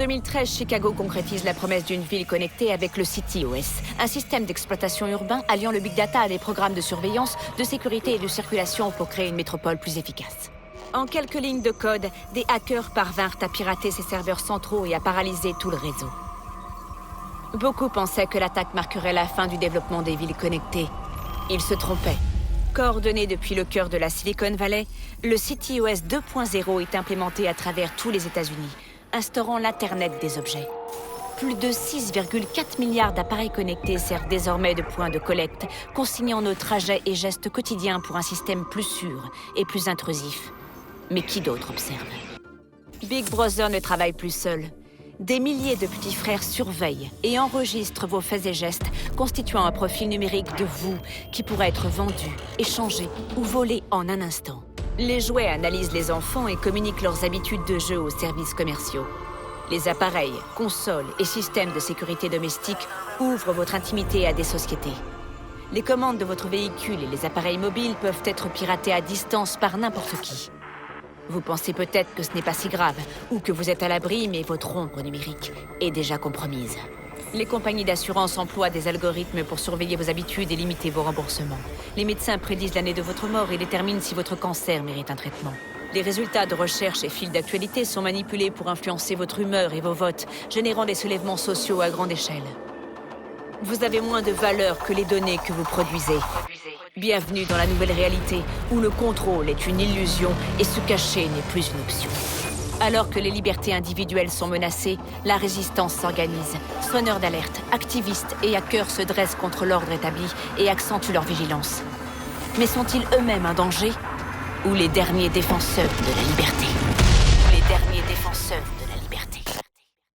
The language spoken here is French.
2013, Chicago concrétise la promesse d'une ville connectée avec le CityOS, un système d'exploitation urbain alliant le big data à des programmes de surveillance, de sécurité et de circulation pour créer une métropole plus efficace. En quelques lignes de code, des hackers parvinrent à pirater ses serveurs centraux et à paralyser tout le réseau. Beaucoup pensaient que l'attaque marquerait la fin du développement des villes connectées. Ils se trompaient. Coordonné depuis le cœur de la Silicon Valley, le CityOS 2.0 est implémenté à travers tous les États-Unis, instaurant l'Internet des objets. Plus de 6,4 milliards d'appareils connectés servent désormais de point de collecte, consignant nos trajets et gestes quotidiens pour un système plus sûr et plus intrusif. Mais qui d'autre observe? Big Brother ne travaille plus seul. Des milliers de petits frères surveillent et enregistrent vos faits et gestes, constituant un profil numérique de vous qui pourra être vendu, échangé ou volé en un instant. Les jouets analysent les enfants et communiquent leurs habitudes de jeu aux services commerciaux. Les appareils, consoles et systèmes de sécurité domestique ouvrent votre intimité à des sociétés. Les commandes de votre véhicule et les appareils mobiles peuvent être piratés à distance par n'importe qui. Vous pensez peut-être que ce n'est pas si grave, ou que vous êtes à l'abri, mais votre ombre numérique est déjà compromise. Les compagnies d'assurance emploient des algorithmes pour surveiller vos habitudes et limiter vos remboursements. Les médecins prédisent l'année de votre mort et déterminent si votre cancer mérite un traitement. Les résultats de recherche et fils d'actualité sont manipulés pour influencer votre humeur et vos votes, générant des soulèvements sociaux à grande échelle. Vous avez moins de valeur que les données que vous produisez. Bienvenue dans la nouvelle réalité, où le contrôle est une illusion et se cacher n'est plus une option. Alors que les libertés individuelles sont menacées, la résistance s'organise. Sonneurs d'alerte, activistes et hackers se dressent contre l'ordre établi et accentuent leur vigilance. Mais sont-ils eux-mêmes un danger? Ou les derniers défenseurs de la liberté? Les derniers défenseurs